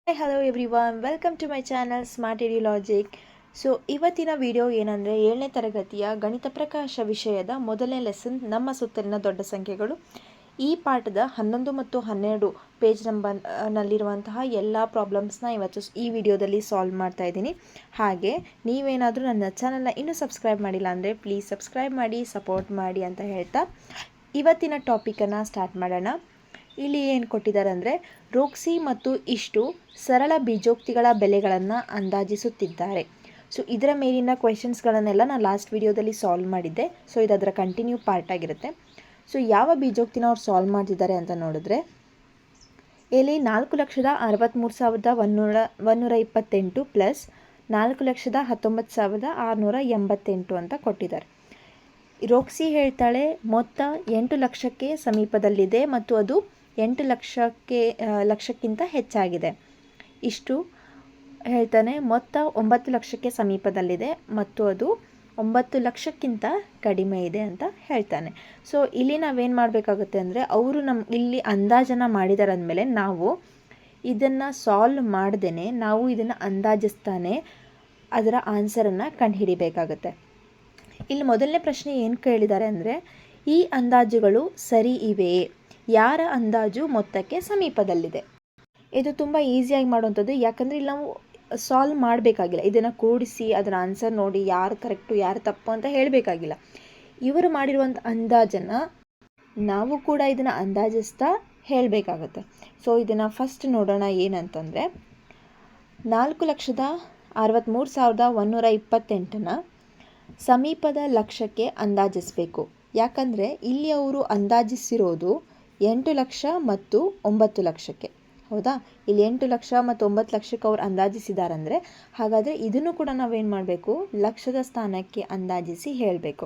Hi hello everyone, welcome to my channel smart ED logic. So ಇವತ್ತಿನ video ಏನಂದರೆ 7ನೇ ತರಗತಿಯ ಗಣಿತ ಪ್ರಕಾಶ ವಿಷಯದ ಮೊದಲನೇ ಲೆಸನ್ ನಮ್ಮ ಸುತ್ತಲಿನ ದೊಡ್ಡ ಸಂಖ್ಯೆಗಳು. ಈ ಪಾಠದ 11 ಮತ್ತು 12 ಪೇಜ್ ನಲ್ಲಿರುವಂತಹ ಎಲ್ಲ ಪ್ರಾಬ್ಲಮ್ಸ್ನ ಇವತ್ತು ಈ ವಿಡಿಯೋದಲ್ಲಿ ಸಾಲ್ವ್ ಮಾಡ್ತಾ ಇದ್ದೀನಿ. ಹಾಗೆ ನೀವೇನಾದರೂ ನನ್ನ ಚಾನಲ್ನ ಇನ್ನೂ ಸಬ್ಸ್ಕ್ರೈಬ್ ಮಾಡಿಲ್ಲ ಅಂದರೆ ಪ್ಲೀಸ್ ಸಬ್ಸ್ಕ್ರೈಬ್ ಮಾಡಿ, ಸಪೋರ್ಟ್ ಮಾಡಿ ಅಂತ ಹೇಳ್ತಾ ಇವತ್ತಿನ ಟಾಪಿಕನ್ನು ಸ್ಟಾರ್ಟ್ ಮಾಡೋಣ. ಇಲ್ಲಿ ಏನು ಕೊಟ್ಟಿದ್ದಾರೆ ಅಂದರೆ, ರೋಕ್ಸಿ ಮತ್ತು ಇಷ್ಟು ಸರಳ ಬೀಜೋಕ್ತಿಗಳ ಬೆಲೆಗಳನ್ನು ಅಂದಾಜಿಸುತ್ತಿದ್ದಾರೆ. ಸೊ ಇದರ ಮೇಲಿನ ಕ್ವೆಶನ್ಸ್ಗಳನ್ನೆಲ್ಲ ನಾನು ಲಾಸ್ಟ್ ವಿಡಿಯೋದಲ್ಲಿ ಸಾಲ್ವ್ ಮಾಡಿದ್ದೆ. ಸೊ ಇದು ಅದರ ಕಂಟಿನ್ಯೂ ಪಾರ್ಟ್ ಆಗಿರುತ್ತೆ. ಸೊ ಯಾವ ಬೀಜೋಕ್ತಿನ ಅವ್ರು ಸಾಲ್ವ್ ಮಾಡ್ತಿದ್ದಾರೆ ಅಂತ ನೋಡಿದ್ರೆ, ಇಲ್ಲಿ 4,63,128 ಪ್ಲಸ್ 4,19,688 ಅಂತ ಕೊಟ್ಟಿದ್ದಾರೆ. ರೋಕ್ಸಿ ಹೇಳ್ತಾಳೆ ಮೊತ್ತ 8 ಲಕ್ಷಕ್ಕೆ ಸಮೀಪದಲ್ಲಿದೆ ಮತ್ತು ಅದು 8 ಲಕ್ಷಕ್ಕಿಂತ ಹೆಚ್ಚಾಗಿದೆ. ಇಷ್ಟು ಹೇಳ್ತಾನೆ ಮೊತ್ತ 9 ಲಕ್ಷಕ್ಕೆ ಸಮೀಪದಲ್ಲಿದೆ ಮತ್ತು ಅದು 9 ಲಕ್ಷಕ್ಕಿಂತ ಕಡಿಮೆ ಇದೆ ಅಂತ ಹೇಳ್ತಾನೆ. ಸೊ ಇಲ್ಲಿ ನಾವೇನು ಮಾಡಬೇಕಾಗುತ್ತೆ ಅಂದರೆ, ಅವರು ಇಲ್ಲಿ ಅಂದಾಜನ್ನು ಮಾಡಿದಾರೆ ಅಂದಮೇಲೆ ನಾವು ಇದನ್ನು ಸಾಲ್ವ್ ಮಾಡ್ದೇ ನಾವು ಇದನ್ನು ಅಂದಾಜಿಸ್ತಾನೆ ಅದರ ಆನ್ಸರನ್ನು ಕಂಡುಹಿಡಿಬೇಕಾಗುತ್ತೆ. ಇಲ್ಲಿ ಮೊದಲನೇ ಪ್ರಶ್ನೆ ಏನು ಕೇಳಿದ್ದಾರೆ ಅಂದರೆ, ಈ ಅಂದಾಜುಗಳು ಸರಿ ಇವೆಯೇ? ಯಾರ ಅಂದಾಜು ಮೊತ್ತಕ್ಕೆ ಸಮೀಪದಲ್ಲಿದೆ? ಇದು ತುಂಬ ಈಸಿಯಾಗಿ ಮಾಡುವಂಥದ್ದು. ಯಾಕಂದರೆ ಇಲ್ಲಿ ನಾವು ಸಾಲ್ವ್ ಮಾಡಬೇಕಾಗಿಲ್ಲ, ಇದನ್ನು ಕೂಡಿಸಿ ಅದರ ಆನ್ಸರ್ ನೋಡಿ ಯಾರು ಕರೆಕ್ಟು ಯಾರು ತಪ್ಪು ಅಂತ ಹೇಳಬೇಕಾಗಿಲ್ಲ. ಇವರು ಮಾಡಿರುವಂಥ ಅಂದಾಜನ್ನು ನಾವು ಕೂಡ ಇದನ್ನು ಅಂದಾಜಿಸ್ತಾ ಹೇಳಬೇಕಾಗುತ್ತೆ. ಸೊ ಇದನ್ನು ಫಸ್ಟ್ ನೋಡೋಣ. ಏನಂತಂದರೆ, 4,63,128ನ ಸಮೀಪದ ಲಕ್ಷಕ್ಕೆ ಅಂದಾಜಿಸಬೇಕು. ಯಾಕಂದರೆ ಇಲ್ಲಿ ಅವರು ಅಂದಾಜಿಸಿರೋದು 8 ಲಕ್ಷ ಮತ್ತು 9 ಲಕ್ಷಕ್ಕೆ, ಹೌದಾ? ಇಲ್ಲಿ 8 ಲಕ್ಷ ಮತ್ತು 9 ಲಕ್ಷಕ್ಕೆ ಅವ್ರು ಅಂದಾಜಿಸಿದಾರಂದರೆ, ಹಾಗಾದರೆ ಇದನ್ನು ಕೂಡ ನಾವೇನು ಮಾಡಬೇಕು, ಲಕ್ಷದ ಸ್ಥಾನಕ್ಕೆ ಅಂದಾಜಿಸಿ ಹೇಳಬೇಕು.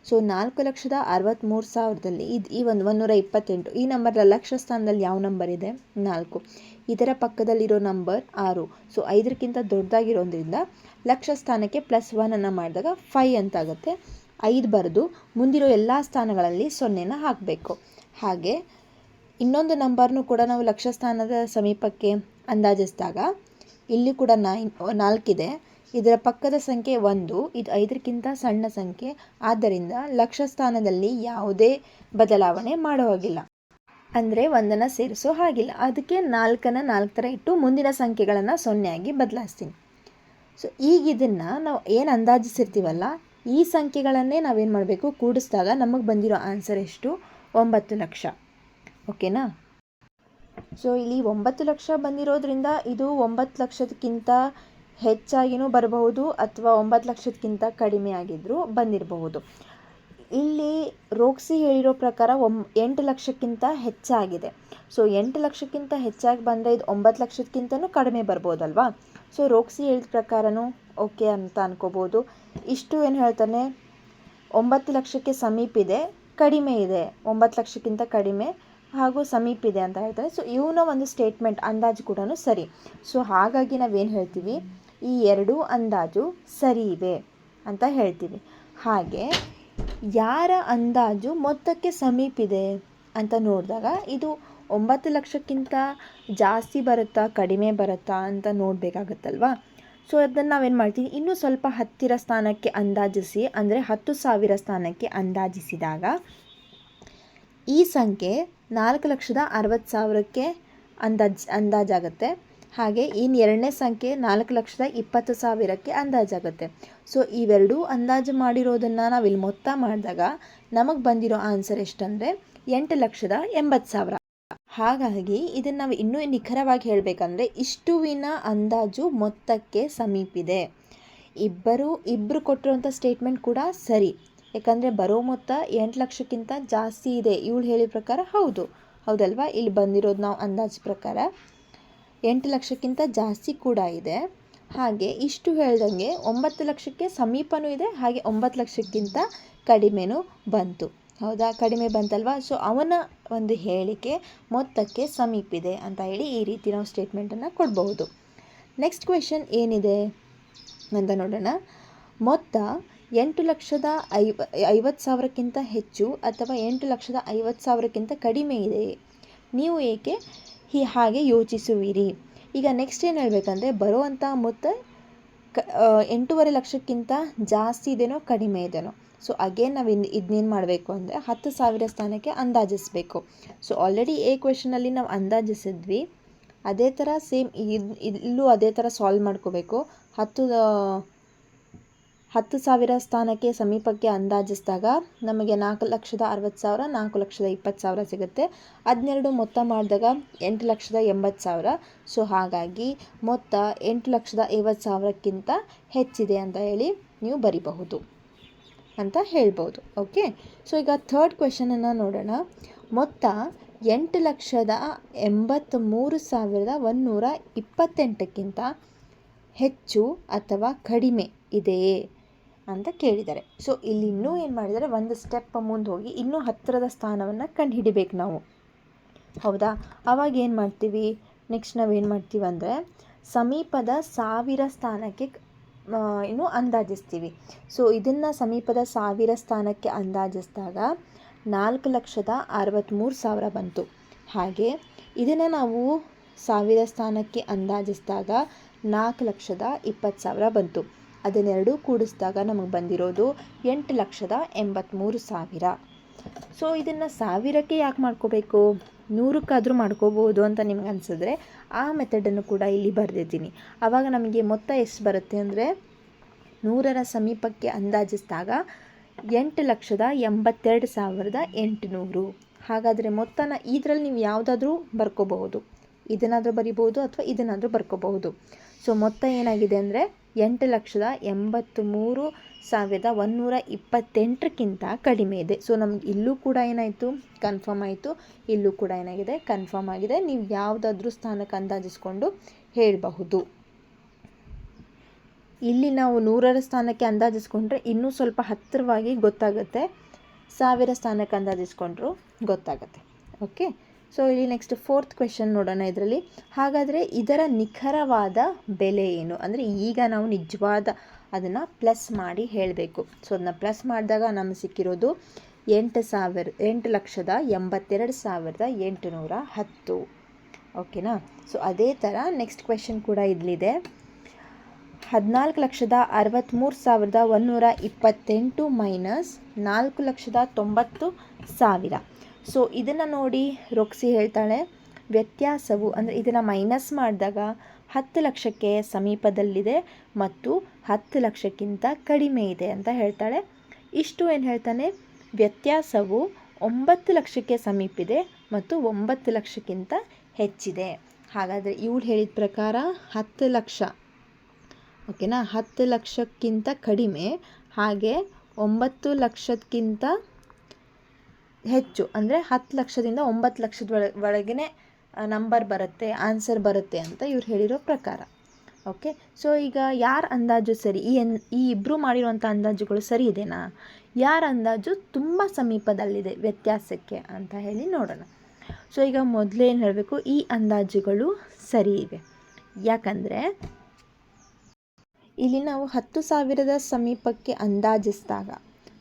ಸೊ 4,63,000ದಲ್ಲಿ ಈ ಒಂದು 128 ಈ ನಂಬರ್ ಲಕ್ಷ ಸ್ಥಾನದಲ್ಲಿ ಯಾವ ನಂಬರ್ ಇದೆ? 4. ಇದರ ಪಕ್ಕದಲ್ಲಿರೋ ನಂಬರ್ 6. ಸೊ 5ಕ್ಕಿಂತ ದೊಡ್ಡದಾಗಿರೋದ್ರಿಂದ ಲಕ್ಷ ಸ್ಥಾನಕ್ಕೆ +1 ಮಾಡಿದಾಗ 5 ಅಂತಾಗುತ್ತೆ. 5 ಬರೆದು ಮುಂದಿರೋ ಎಲ್ಲ ಸ್ಥಾನಗಳಲ್ಲಿ 0ನ ಹಾಕಬೇಕು. ಹಾಗೆ ಇನ್ನೊಂದು ನಂಬರ್ನೂ ಕೂಡ ನಾವು ಲಕ್ಷ ಸ್ಥಾನದ ಸಮೀಪಕ್ಕೆ ಅಂದಾಜಿಸಿದಾಗ ಇಲ್ಲಿ ಕೂಡ 4 ಇದೆ. ಇದರ ಪಕ್ಕದ ಸಂಖ್ಯೆ 1, ಇದು 5ಕ್ಕಿಂತ ಸಣ್ಣ ಸಂಖ್ಯೆ. ಆದ್ದರಿಂದ ಲಕ್ಷ ಸ್ಥಾನದಲ್ಲಿ ಯಾವುದೇ ಬದಲಾವಣೆ ಮಾಡೋ ಹಾಗಿಲ್ಲ, ಅಂದರೆ 1ನ್ನು ಸೇರಿಸೋ ಹಾಗಿಲ್ಲ. ಅದಕ್ಕೆ 4ನ್ನು 4 ಥರ ಇಟ್ಟು ಮುಂದಿನ ಸಂಖ್ಯೆಗಳನ್ನು 0 ಆಗಿ ಬದಲಾಯಿಸ್ತೀನಿ. ಸೊ ಈಗ ಇದನ್ನು ನಾವು ಏನು ಅಂದಾಜಿಸಿರ್ತೀವಲ್ಲ, ಈ ಸಂಖ್ಯೆಗಳನ್ನೇ ನಾವೇನು ಮಾಡಬೇಕು, ಕೂಡಿಸಿದಾಗ ನಮಗೆ ಬಂದಿರೋ ಆನ್ಸರ್ ಎಷ್ಟು? 9 ಲಕ್ಷ. ಓಕೆನಾ? ಸೊ ಇಲ್ಲಿ 9 ಲಕ್ಷ ಬಂದಿರೋದ್ರಿಂದ ಇದು 9 ಲಕ್ಷಕ್ಕಿಂತ ಹೆಚ್ಚಾಗಿಯೂ ಬರಬಹುದು ಅಥವಾ 9 ಲಕ್ಷಕ್ಕಿಂತ ಕಡಿಮೆ ಆಗಿದ್ದರೂ ಬಂದಿರಬಹುದು. ಇಲ್ಲಿ ರೋಕ್ಸಿ ಹೇಳಿರೋ ಪ್ರಕಾರ 8 ಲಕ್ಷಕ್ಕಿಂತ ಹೆಚ್ಚಾಗಿದೆ. ಸೊ 8 ಲಕ್ಷಕ್ಕಿಂತ ಹೆಚ್ಚಾಗಿ ಬಂದರೆ ಇದು 9 ಲಕ್ಷಕ್ಕಿಂತನೂ ಕಡಿಮೆ ಬರ್ಬೋದಲ್ವಾ? ಸೊ ರೋಕ್ಸಿ ಹೇಳಿದ ಪ್ರಕಾರನೂ ಓಕೆ ಅಂತ ಅನ್ಕೋಬೋದು. ಇಷ್ಟು ಏನು ಹೇಳ್ತಾನೆ, 9 ಲಕ್ಷಕ್ಕೆ ಸಮೀಪಿದೆ, ಕಡಿಮೆ ಇದೆ, 9 ಲಕ್ಷಕ್ಕಿಂತ ಕಡಿಮೆ ಹಾಗೂ ಸಮೀಪಿದೆ ಅಂತ ಹೇಳ್ತಾರೆ. ಸೊ ಇವನ ಒಂದು ಸ್ಟೇಟ್ಮೆಂಟ್ ಅಂದಾಜು ಕೂಡ ಸರಿ. ಸೊ ಹಾಗಾಗಿ ನಾವೇನು ಹೇಳ್ತೀವಿ, ಈ ಎರಡೂ ಅಂದಾಜು ಸರಿ ಇವೆ ಅಂತ ಹೇಳ್ತೀವಿ. ಹಾಗೆ ಯಾರ ಅಂದಾಜು ಮೊತ್ತಕ್ಕೆ ಸಮೀಪಿದೆ ಅಂತ ನೋಡಿದಾಗ ಇದು 9 ಲಕ್ಷಕ್ಕಿಂತ ಜಾಸ್ತಿ ಬರುತ್ತಾ ಕಡಿಮೆ ಬರುತ್ತಾ ಅಂತ ನೋಡಬೇಕಾಗತ್ತಲ್ವಾ? ಸೊ ಅದನ್ನು ನಾವೇನು ಮಾಡ್ತೀವಿ, ಇನ್ನೂ ಸ್ವಲ್ಪ ಹತ್ತಿರ ಸ್ಥಾನಕ್ಕೆ ಅಂದಾಜಿಸಿ, ಅಂದರೆ 10,000 ಸ್ಥಾನಕ್ಕೆ ಅಂದಾಜಿಸಿದಾಗ ಈ ಸಂಖ್ಯೆ 4,60,000ಕ್ಕೆ ಅಂದಾಜಾಗುತ್ತೆ. ಹಾಗೆ ಇನ್ನು ಎರಡನೇ ಸಂಖ್ಯೆ 4,20,000ಕ್ಕೆ ಅಂದಾಜಾಗುತ್ತೆ. ಸೊ ಇವೆರಡೂ ಅಂದಾಜು ಮಾಡಿರೋದನ್ನು ನಾವಿಲ್ಲಿ ಮೊತ್ತ ಮಾಡಿದಾಗ ನಮಗೆ ಬಂದಿರೋ ಆನ್ಸರ್ ಎಷ್ಟಂದರೆ 8,80,000. ಹಾಗಾಗಿ ಇದನ್ನು ನಾವು ಇನ್ನೂ ನಿಖರವಾಗಿ ಹೇಳಬೇಕಂದ್ರೆ, ಇಷ್ಟುವಿನ ಅಂದಾಜು ಮೊತ್ತಕ್ಕೆ ಸಮೀಪಿದೆ. ಇಬ್ಬರು ಕೊಟ್ಟಿರುವಂಥ ಸ್ಟೇಟ್ಮೆಂಟ್ ಕೂಡ ಸರಿ. ಯಾಕಂದರೆ ಬರೋ ಮೊತ್ತ 8 ಲಕ್ಷಕ್ಕಿಂತ ಜಾಸ್ತಿ ಇದೆ ಇವಳು ಹೇಳಿದ ಪ್ರಕಾರ. ಹೌದಲ್ವಾ? ಇಲ್ಲಿ ಬಂದಿರೋದು ನಾವು ಅಂದಾಜು ಪ್ರಕಾರ 8 ಲಕ್ಷಕ್ಕಿಂತ ಜಾಸ್ತಿ ಕೂಡ ಇದೆ. ಹಾಗೆ ಇಷ್ಟು ಹೇಳ್ದಂಗೆ 9 ಲಕ್ಷಕ್ಕೆ ಸಮೀಪನೂ ಇದೆ, ಹಾಗೆ 9 ಲಕ್ಷಕ್ಕಿಂತ ಕಡಿಮೆನೂ ಬಂತು. ಹೌದಾ? ಕಡಿಮೆ ಬಂತಲ್ವಾ? ಸೊ ಅವನ ಒಂದು ಹೇಳಿಕೆ ಮೊತ್ತಕ್ಕೆ ಸಮೀಪಿದೆ ಅಂತ ಹೇಳಿ ಈ ರೀತಿ ನಾವು ಸ್ಟೇಟ್ಮೆಂಟನ್ನು ಕೊಡಬಹುದು. ನೆಕ್ಸ್ಟ್ ಕ್ವೆಶನ್ ಏನಿದೆ ಅಂತ ನೋಡೋಣ. ಮೊತ್ತ 8,50,000ಕ್ಕಿಂತ ಹೆಚ್ಚು ಅಥವಾ 8,50,000ಕ್ಕಿಂತ ಕಡಿಮೆ ಇದೆ, ನೀವು ಏಕೆ ಹಾಗೆ ಯೋಚಿಸುವಿರಿ? ಈಗ ನೆಕ್ಸ್ಟ್ ಏನು ಹೇಳಬೇಕಂದ್ರೆ ಬರುವಂಥ ಮೊತ್ತ 8.5 ಲಕ್ಷಕ್ಕಿಂತ ಜಾಸ್ತಿ ಇದೆನೋ ಕಡಿಮೆ ಇದೆನೋ. ಸೊ ಅಗೇನ್ ನಾವು ಇದನ್ನೇನು ಮಾಡಬೇಕು ಅಂದರೆ 10,000 ಸ್ಥಾನಕ್ಕೆ ಅಂದಾಜಿಸಬೇಕು. ಸೊ ಆಲ್ರೆಡಿ ಎ ಕ್ವೆಶನಲ್ಲಿ ನಾವು ಅಂದಾಜಿಸಿದ್ವಿ, ಅದೇ ಥರ ಸೇಮ್ ಇಲ್ಲೂ ಅದೇ ಥರ ಸಾಲ್ವ್ ಮಾಡ್ಕೋಬೇಕು. 10,000 ಸ್ಥಾನಕ್ಕೆ ಸಮೀಪಕ್ಕೆ ಅಂದಾಜಿಸಿದಾಗ ನಮಗೆ 4,60,000 4,20,000 ಸಿಗುತ್ತೆ. 12 ಮೊತ್ತ ಮಾಡಿದಾಗ 8,80,000. ಸೊ ಹಾಗಾಗಿ ಮೊತ್ತ 8,50,000ಕ್ಕಿಂತ ಹೆಚ್ಚಿದೆ ಅಂತ ಹೇಳಿ ನೀವು ಬರಿಬಹುದು ಅಂತ ಹೇಳ್ಬೋದು. ಓಕೆ, ಸೊ ಈಗ ಥರ್ಡ್ ಕ್ವೆಶನನ್ನು ನೋಡೋಣ. ಮೊತ್ತ 8,83,128ಕ್ಕಿಂತ ಹೆಚ್ಚು ಅಥವಾ ಕಡಿಮೆ ಇದೆಯೇ ಅಂತ ಕೇಳಿದ್ದಾರೆ. ಸೊ ಇಲ್ಲಿ ಇನ್ನೂ ಏನು ಮಾಡಿದ್ದಾರೆ, ಒಂದು ಸ್ಟೆಪ್ ಮುಂದೆ ಹೋಗಿ ಇನ್ನೂ ಹತ್ತಿರದ ಸ್ಥಾನವನ್ನು ಕಂಡುಹಿಡಿಬೇಕು ನಾವು. ಹೌದಾ, ಆವಾಗ ಏನು ಮಾಡ್ತೀವಿ, ನೆಕ್ಸ್ಟ್ ನಾವೇನು ಮಾಡ್ತೀವಿ ಅಂದರೆ ಸಮೀಪದ 1,000 ಸ್ಥಾನಕ್ಕೆ ಇನ್ನು ಅಂದಾಜಿಸ್ತೀವಿ. ಸೊ ಇದನ್ನು ಸಮೀಪದ 1,000 ಸ್ಥಾನಕ್ಕೆ ಅಂದಾಜಿಸಿದಾಗ 4,63,000 ಬಂತು. ಹಾಗೆ ಇದನ್ನು ನಾವು 1,000 ಸ್ಥಾನಕ್ಕೆ ಅಂದಾಜಿಸಿದಾಗ 4,20,000 ಬಂತು. ಅದನ್ನೆರಡೂ ಕೂಡಿಸಿದಾಗ ನಮಗೆ ಬಂದಿರೋದು 8,83,000. ಸೊ ಇದನ್ನು 1,000ಕ್ಕೆ ಯಾಕೆ ಮಾಡ್ಕೋಬೇಕು, 100ಕ್ಕಾದರೂ ಮಾಡ್ಕೋಬೋದು ಅಂತ ನಿಮ್ಗೆ ಅನಿಸಿದ್ರೆ ಆ ಮೆಥಡನ್ನು ಕೂಡ ಇಲ್ಲಿ ಬರೆದಿದ್ದೀನಿ. ಆವಾಗ ನಮಗೆ ಮೊತ್ತ ಎಷ್ಟು ಬರುತ್ತೆ ಅಂದರೆ 100ರ ಸಮೀಪಕ್ಕೆ ಅಂದಾಜಿಸಿದಾಗ 8,82,800. ಹಾಗಾದರೆ ಮೊತ್ತನ ಇದರಲ್ಲಿ ನೀವು ಯಾವುದಾದ್ರೂ ಬರ್ಕೋಬಹುದು, ಇದನ್ನಾದರೂ ಬರಿಬಹುದು ಅಥವಾ ಇದನ್ನಾದರೂ ಬರ್ಕೋಬಹುದು. ಸೊ ಮೊತ್ತ ಏನಾಗಿದೆ ಅಂದರೆ 8,83,128ಕ್ಕಿಂತ ಕಡಿಮೆ ಇದೆ. ಸೊ ನಮ್ಗೆ ಇಲ್ಲೂ ಕೂಡ ಏನಾಯಿತು, ಕನ್ಫರ್ಮ್ ಆಯಿತು, ಇಲ್ಲೂ ಕೂಡ ಏನಾಗಿದೆ, ಕನ್ಫರ್ಮ್ ಆಗಿದೆ. ನೀವು ಯಾವುದಾದ್ರೂ ಸ್ಥಾನಕ್ಕೆ ಅಂದಾಜಿಸ್ಕೊಂಡು ಹೇಳಬಹುದು. ಇಲ್ಲಿ ನಾವು 100ರ ಸ್ಥಾನಕ್ಕೆ ಅಂದಾಜಿಸ್ಕೊಂಡ್ರೆ ಇನ್ನೂ ಸ್ವಲ್ಪ ಹತ್ತಿರವಾಗಿ ಗೊತ್ತಾಗುತ್ತೆ, 1,000 ಸ್ಥಾನಕ್ಕೆ ಅಂದಾಜಿಸ್ಕೊಂಡ್ರೂ ಗೊತ್ತಾಗುತ್ತೆ. ಓಕೆ, ಸೊ ಇಲ್ಲಿ ನೆಕ್ಸ್ಟ್ ಫೋರ್ತ್ ಕ್ವೆಶನ್ ನೋಡೋಣ ಇದರಲ್ಲಿ. ಹಾಗಾದರೆ ಇದರ ನಿಖರವಾದ ಬೆಲೆ ಏನು ಅಂದರೆ ಈಗ ನಾವು ನಿಜವಾದ ಅದನ್ನು ಪ್ಲಸ್ ಮಾಡಿ ಹೇಳಬೇಕು. ಸೊ ಅದನ್ನು ಪ್ಲಸ್ ಮಾಡಿದಾಗ ನಮಗೆ ಸಿಕ್ಕಿರೋದು 8,82,810. ಓಕೆನಾ. ಸೊ ಅದೇ ಥರ ನೆಕ್ಸ್ಟ್ ಕ್ವೆಶನ್ ಕೂಡ ಇಲ್ಲಿದೆ. 14,63,128 ಮೈನಸ್ 4,90,000. ಸೊ ಇದನ್ನು ನೋಡಿ ರೊಕ್ಸಿ ಹೇಳ್ತಾಳೆ, ವ್ಯತ್ಯಾಸವು ಅಂದರೆ ಇದನ್ನು ಮೈನಸ್ ಮಾಡಿದಾಗ 10 ಲಕ್ಷಕ್ಕೆ ಸಮೀಪದಲ್ಲಿದೆ ಮತ್ತು 10 ಲಕ್ಷಕ್ಕಿಂತ ಕಡಿಮೆ ಇದೆ ಅಂತ ಹೇಳ್ತಾಳೆ. ಇಷ್ಟು ಏನು ಹೇಳ್ತಾನೆ, ವ್ಯತ್ಯಾಸವು 9 ಲಕ್ಷಕ್ಕೆ ಸಮೀಪಿದೆ ಮತ್ತು 9 ಲಕ್ಷಕ್ಕಿಂತ ಹೆಚ್ಚಿದೆ. ಹಾಗಾದರೆ ಇವಳು ಹೇಳಿದ ಪ್ರಕಾರ 10 ಲಕ್ಷ, ಓಕೆನಾ, 10 ಲಕ್ಷಕ್ಕಿಂತ ಕಡಿಮೆ, ಹಾಗೆ 9 ಲಕ್ಷಕ್ಕಿಂತ ಹೆಚ್ಚು ಅಂದರೆ 10 ಲಕ್ಷದಿಂದ 9 ಲಕ್ಷದ ಒಳಗೇ ನಂಬರ್ ಬರುತ್ತೆ, ಆನ್ಸರ್ ಬರುತ್ತೆ ಅಂತ ಇವ್ರು ಹೇಳಿರೋ ಪ್ರಕಾರ. ಓಕೆ, ಸೊ ಈಗ ಯಾರ ಅಂದಾಜು ಸರಿ, ಈ ಇಬ್ಬರು ಮಾಡಿರುವಂಥ ಅಂದಾಜುಗಳು ಸರಿ ಇದೆನಾ, ಯಾರ ಅಂದಾಜು ತುಂಬ ಸಮೀಪದಲ್ಲಿದೆ ವ್ಯತ್ಯಾಸಕ್ಕೆ ಅಂತ ಹೇಳಿ ನೋಡೋಣ. ಸೊ ಈಗ ಮೊದಲೇನು ಹೇಳಬೇಕು, ಈ ಅಂದಾಜುಗಳು ಸರಿ ಇವೆ. ಯಾಕಂದರೆ ಇಲ್ಲಿ ನಾವು 10,000 ಸಮೀಪಕ್ಕೆ ಅಂದಾಜಿಸಿದಾಗ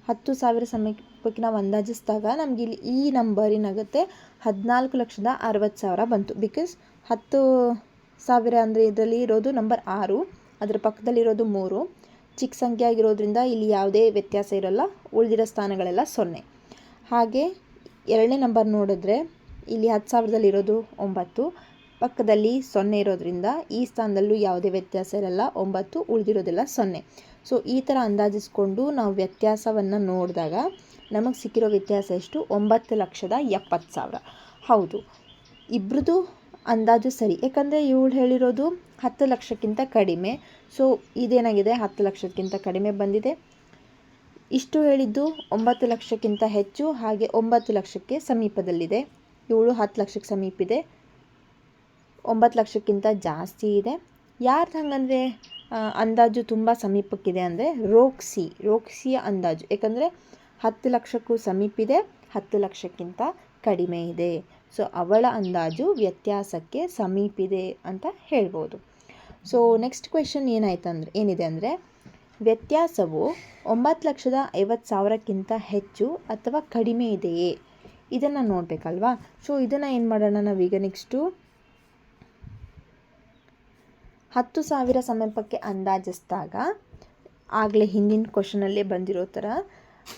10,000 ಸಮೀಪಕ್ಕೆ ನಾವು ಅಂದಾಜಿಸಿದಾಗ ನಮಗೆ ಇಲ್ಲಿ ಈ ನಂಬರ್ ಏನಾಗುತ್ತೆ 14,60,000 ಬಂತು. ಬಿಕಾಸ್ 10,000 ಅಂದರೆ ಇದರಲ್ಲಿ ಇರೋದು ನಂಬರ್ 6, ಅದರ ಪಕ್ಕದಲ್ಲಿರೋದು 3 ಚಿಕ್ಕ ಸಂಖ್ಯೆ ಆಗಿರೋದ್ರಿಂದ ಇಲ್ಲಿ ಯಾವುದೇ ವ್ಯತ್ಯಾಸ ಇರೋಲ್ಲ, ಉಳಿದಿರೋ ಸ್ಥಾನಗಳೆಲ್ಲ 0. ಹಾಗೆ ಎರಡನೇ ನಂಬರ್ ನೋಡಿದ್ರೆ ಇಲ್ಲಿ 10,000ದಲ್ಲಿರೋದು 9, ಪಕ್ಕದಲ್ಲಿ 0 ಇರೋದ್ರಿಂದ ಈ ಸ್ಥಾನದಲ್ಲೂ ಯಾವುದೇ ವ್ಯತ್ಯಾಸ ಇರಲ್ಲ, 9 ಉಳಿದಿರೋದೆಲ್ಲ 0. ಸೊ ಈ ಥರ ಅಂದಾಜಿಸ್ಕೊಂಡು ನಾವು ವ್ಯತ್ಯಾಸವನ್ನು ನೋಡಿದಾಗ ನಮಗೆ ಸಿಕ್ಕಿರೋ ವ್ಯತ್ಯಾಸ ಎಷ್ಟು, 9,70,000. ಹೌದು, ಇಬ್ಬರದು ಅಂದಾಜು ಸರಿ. ಯಾಕಂದರೆ ಇವಳು ಹೇಳಿರೋದು 10 ಲಕ್ಷಕ್ಕಿಂತ ಕಡಿಮೆ, ಸೊ ಇದೇನಾಗಿದೆ 10 ಲಕ್ಷಕ್ಕಿಂತ ಕಡಿಮೆ ಬಂದಿದೆ. ಇಷ್ಟು ಹೇಳಿದ್ದು 9 ಲಕ್ಷಕ್ಕಿಂತ ಹೆಚ್ಚು, ಹಾಗೆ 9 ಲಕ್ಷಕ್ಕೆ ಸಮೀಪದಲ್ಲಿದೆ. ಇವಳು 10 ಲಕ್ಷಕ್ಕೆ ಸಮೀಪಿದೆ, 9 ಲಕ್ಷಕ್ಕಿಂತ ಜಾಸ್ತಿ ಇದೆ. ಯಾರ್ದು ಹಂಗಂದರೆ ಅಂದಾಜು ತುಂಬ ಸಮೀಪಕ್ಕಿದೆ ಅಂದರೆ ರೋಕ್ಸಿಯ ಅಂದಾಜು. ಯಾಕಂದರೆ 10 ಲಕ್ಷಕ್ಕೂ ಸಮೀಪಿದೆ, 10 ಲಕ್ಷಕ್ಕಿಂತ ಕಡಿಮೆ ಇದೆ. ಸೊ ಅವಳ ಅಂದಾಜು ವ್ಯತ್ಯಾಸಕ್ಕೆ ಸಮೀಪಿದೆ ಅಂತ ಹೇಳ್ಬೋದು. ಸೊ ನೆಕ್ಸ್ಟ್ ಕ್ವೆಶನ್ ಏನಿದೆ ಅಂದರೆ ವ್ಯತ್ಯಾಸವು 9,50,000ಕ್ಕಿಂತ ಹೆಚ್ಚು ಅಥವಾ ಕಡಿಮೆ ಇದೆಯೇ, ಇದನ್ನು ನೋಡಬೇಕಲ್ವಾ. ಸೊ ಇದನ್ನು ಏನು ಮಾಡೋಣ ನಾವೀಗ ನೆಕ್ಸ್ಟು 10,000 ಸಮೀಪಕ್ಕೆ ಅಂದಾಜಿಸಿದಾಗ ಆಗಲೇ ಹಿಂದಿನ ಕ್ವಶನಲ್ಲೇ ಬಂದಿರೋ ಥರ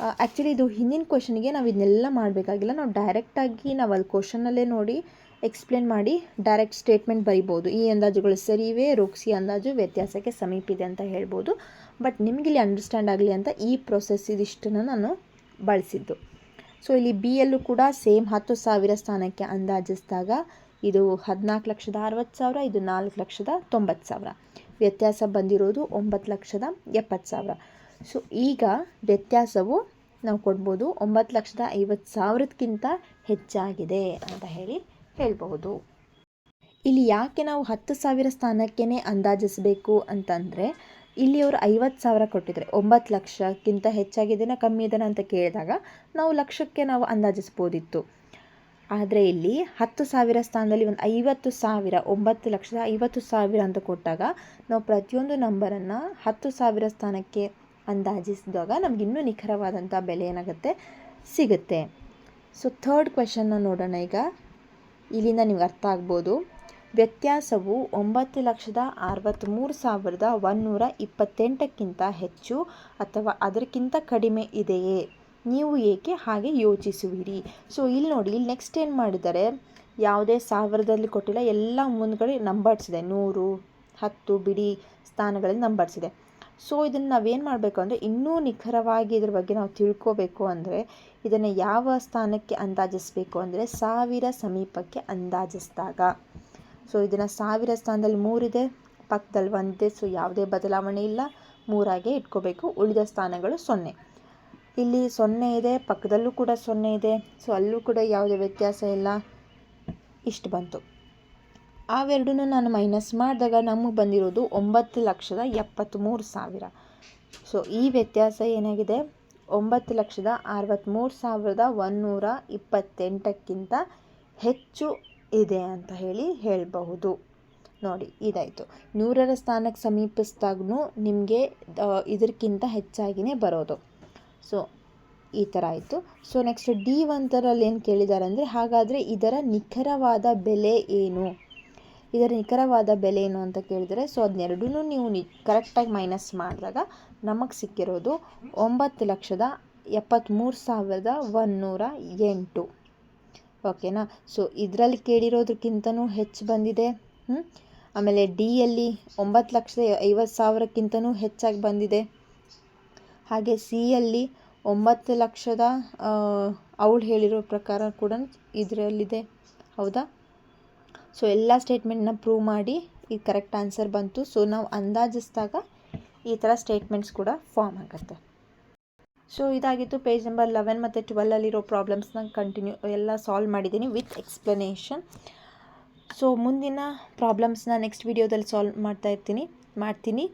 ಆ್ಯಕ್ಚುಲಿ ಇದು ಹಿಂದಿನ ಕ್ವಶನಿಗೆ ನಾವು ಇದನ್ನೆಲ್ಲ ಮಾಡಬೇಕಾಗಿಲ್ಲ. ನಾವು ಡೈರೆಕ್ಟಾಗಿ ನಾವು ಅಲ್ಲಿ ಕ್ವಶನಲ್ಲೇ ನೋಡಿ ಎಕ್ಸ್ಪ್ಲೇನ್ ಮಾಡಿ ಡೈರೆಕ್ಟ್ ಸ್ಟೇಟ್ಮೆಂಟ್ ಬರಿಬೋದು. ಈ ಅಂದಾಜುಗಳು ಸರಿ ಇವೆ, ರೋಕ್ಸಿ ಅಂದಾಜು ವ್ಯತ್ಯಾಸಕ್ಕೆ ಸಮೀಪ ಇದೆ ಅಂತ ಹೇಳ್ಬೋದು. ಬಟ್ ನಿಮಗಿಲ್ಲಿ ಅಂಡರ್ಸ್ಟ್ಯಾಂಡ್ ಆಗಲಿ ಅಂತ ಈ ಪ್ರೊಸೆಸ್ ಇದಿಷ್ಟನ್ನು ನಾನು ಬಳಸಿದ್ದು. ಸೊ ಇಲ್ಲಿ ಬಿ ಯಲ್ಲೂ ಕೂಡ ಸೇಮ್ 10,000 ಸ್ಥಾನಕ್ಕೆ ಅಂದಾಜಿಸಿದಾಗ ಇದು 14,60,000, ಇದು 4,90,000. ವ್ಯತ್ಯಾಸ ಬಂದಿರೋದು 9,70,000. ಸೊ ಈಗ ವ್ಯತ್ಯಾಸವು ನಾವು ಕೊಡ್ಬೋದು 9,50,000ಕ್ಕಿಂತ ಹೆಚ್ಚಾಗಿದೆ ಅಂತ ಹೇಳ್ಬಹುದು. ಇಲ್ಲಿ ಯಾಕೆ ನಾವು 10,000 ಸ್ಥಾನಕ್ಕೇ ಅಂದಾಜಿಸಬೇಕು ಅಂತಂದರೆ, ಇಲ್ಲಿ ಅವರು 50,000 ಕೊಟ್ಟಿದ್ದಾರೆ. 9 ಲಕ್ಷಕ್ಕಿಂತ ಹೆಚ್ಚಾಗಿದೆನಾ ಕಮ್ಮಿ ಇದೆನಾ ಅಂತ ಕೇಳಿದಾಗ ನಾವು ಲಕ್ಷಕ್ಕೆ ನಾವು ಅಂದಾಜಿಸ್ಬೋದಿತ್ತು. ಆದರೆ ಇಲ್ಲಿ 10,000 ಸ್ಥಾನದಲ್ಲಿ ಒಂದು 50,000, 9,50,000 ಅಂತ ಕೊಟ್ಟಾಗ ನಾವು ಪ್ರತಿಯೊಂದು ನಂಬರನ್ನು 10,000 ಸ್ಥಾನಕ್ಕೆ ಅಂದಾಜಿಸಿದಾಗ ನಮಗಿನ್ನೂ ನಿಖರವಾದಂಥ ಬೆಲೆ ಏನಾಗುತ್ತೆ ಸಿಗುತ್ತೆ. ಸೊ ಥರ್ಡ್ ಕ್ವೆಶನ್ನ ನೋಡೋಣ. ಈಗ ಇಲ್ಲಿಂದ ನಿಮ್ಗೆ ಅರ್ಥ ಆಗ್ಬೋದು. ವ್ಯತ್ಯಾಸವು 9,63,128ಕ್ಕಿಂತ ಹೆಚ್ಚು ಅಥವಾ ಅದಕ್ಕಿಂತ ಕಡಿಮೆ ಇದೆಯೇ? ನೀವು ಏಕೆ ಹಾಗೆ ಯೋಚಿಸುವಿರಿ? ಸೊ ಇಲ್ಲಿ ನೋಡಿ, ಇಲ್ಲಿ ನೆಕ್ಸ್ಟ್ ಏನು ಮಾಡಿದ್ದಾರೆ, ಯಾವುದೇ ಸಾವಿರದಲ್ಲಿ ಕೊಟ್ಟಿಲ್ಲ, ಎಲ್ಲ ಮುಂದ್ಗಡೆ ನಂಬರ್ಸ್ ಇದೆ. 100, 10 ಬಿಡಿ ಸ್ಥಾನಗಳಲ್ಲಿ ನಂಬರ್ಸ್ ಇದೆ. ಸೊ ಇದನ್ನು ನಾವೇನು ಮಾಡಬೇಕು ಅಂದರೆ, ಇನ್ನೂ ನಿಖರವಾಗಿ ಇದ್ರ ಬಗ್ಗೆ ನಾವು ತಿಳ್ಕೋಬೇಕು ಅಂದರೆ ಇದನ್ನು ಯಾವ ಸ್ಥಾನಕ್ಕೆ ಅಂದಾಜಿಸಬೇಕು ಅಂದರೆ 1000 ಸಮೀಪಕ್ಕೆ ಅಂದಾಜಿಸಿದಾಗ. ಸೊ ಇದನ್ನು 1000 ಸ್ಥಾನದಲ್ಲಿ 3 ಇದೆ, ಪಕ್ಕದಲ್ಲಿ 1 ಇದೆ. ಸೊ ಯಾವುದೇ ಬದಲಾವಣೆ ಇಲ್ಲ, 3 ಇಟ್ಕೋಬೇಕು. ಉಳಿದ ಸ್ಥಾನಗಳು 0. ಇಲ್ಲಿ 0 ಇದೆ, ಪಕ್ಕದಲ್ಲೂ ಕೂಡ 0 ಇದೆ. ಸೊ ಅಲ್ಲೂ ಕೂಡ ಯಾವುದೇ ವ್ಯತ್ಯಾಸ ಇಲ್ಲ. ಇಷ್ಟು ಬಂತು. ಅವೆರಡನ್ನೂ ನಾನು ಮೈನಸ್ ಮಾಡಿದಾಗ ನಮಗೆ ಬಂದಿರೋದು 9,73,000. ಸೊ ಈ ವ್ಯತ್ಯಾಸ ಏನಾಗಿದೆ, 9,63,128ಕ್ಕಿಂತ ಹೆಚ್ಚು ಇದೆ ಅಂತ ಹೇಳಬಹುದು. ನೋಡಿ, ಇದಾಯಿತು. 100ರ ಸ್ಥಾನಕ್ಕೆ ಸಮೀಪಿಸಿದಾಗೂ ನಿಮಗೆ ಇದಕ್ಕಿಂತ ಹೆಚ್ಚಾಗಿಯೇ ಬರೋದು. ಸೊ ಈ ಥರ ಆಯಿತು. ಸೊ ನೆಕ್ಸ್ಟ್ D1 ಏನು ಕೇಳಿದ್ದಾರೆ ಅಂದರೆ, ಹಾಗಾದರೆ ಇದರ ನಿಖರವಾದ ಬೆಲೆ ಏನು? ಇದರ ನಿಖರವಾದ ಬೆಲೆ ಏನು ಅಂತ ಕೇಳಿದರೆ, ಸೊ ಅದನ್ನೆರಡೂ ನೀವು ಕರೆಕ್ಟಾಗಿ ಮೈನಸ್ ಮಾಡಿದಾಗ ನಮಗೆ ಸಿಕ್ಕಿರೋದು 9,73,108. ಓಕೆನಾ? ಸೊ ಇದರಲ್ಲಿ ಕೇಳಿರೋದಕ್ಕಿಂತನೂ ಹೆಚ್ಚು ಬಂದಿದೆ. ಆಮೇಲೆ ಡಿಯಲ್ಲಿ 9,50,000ಕ್ಕಿಂತನೂ ಹೆಚ್ಚಾಗಿ ಬಂದಿದೆ. ಹಾಗೆ ಸಿಯಲ್ಲಿ 9,00,000 ಅವಳು ಹೇಳಿರೋ ಪ್ರಕಾರ ಕೂಡ ಇದರಲ್ಲಿದೆ. ಹೌದಾ? ಸೊ ಎಲ್ಲ ಸ್ಟೇಟ್ಮೆಂಟ್ನ ಪ್ರೂವ್ ಮಾಡಿ ಇದು ಕರೆಕ್ಟ್ ಆನ್ಸರ್ ಬಂತು. ಸೊ ನಾವು ಅಂದಾಜಿಸಿದಾಗ ಈ ಥರ ಸ್ಟೇಟ್ಮೆಂಟ್ಸ್ ಕೂಡ ಫಾರ್ಮ್ ಆಗುತ್ತೆ. ಸೊ ಇದಾಗಿತ್ತು ಪೇಜ್ ನಂಬರ್ 11 ಮತ್ತು 12ಅಲ್ಲಿರೋ ಪ್ರಾಬ್ಲಮ್ಸ್ನ ಕಂಟಿನ್ಯೂ ಎಲ್ಲ ಸಾಲ್ವ್ ಮಾಡಿದ್ದೀನಿ ವಿತ್ ಎಕ್ಸ್ಪ್ಲನೇಷನ್. ಸೊ ಮುಂದಿನ ಪ್ರಾಬ್ಲಮ್ಸ್ನ ನೆಕ್ಸ್ಟ್ ವಿಡಿಯೋದಲ್ಲಿ ಸಾಲ್ವ್ ಮಾಡ್ತೀನಿ.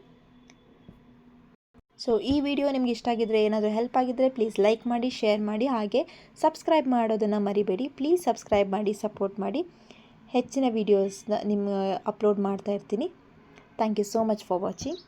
ಸೊ ಈ ವಿಡಿಯೋ ನಿಮ್ಗೆ ಇಷ್ಟ ಆಗಿದ್ರೆ, ಏನಾದರೂ ಹೆಲ್ಪ್ ಆಗಿದ್ದರೆ ಪ್ಲೀಸ್ ಲೈಕ್ ಮಾಡಿ, ಶೇರ್ ಮಾಡಿ, ಹಾಗೆ ಸಬ್ಸ್ಕ್ರೈಬ್ ಮಾಡೋದನ್ನು ಮರಿಬೇಡಿ. ಪ್ಲೀಸ್ ಸಬ್ಸ್ಕ್ರೈಬ್ ಮಾಡಿ, ಸಪೋರ್ಟ್ ಮಾಡಿ. ಹೆಚ್ಚಿನ ವೀಡಿಯೋಸ್ನ ಅಪ್ಲೋಡ್ ಮಾಡ್ತಾ ಇರ್ತೀನಿ. Thank you so much for watching.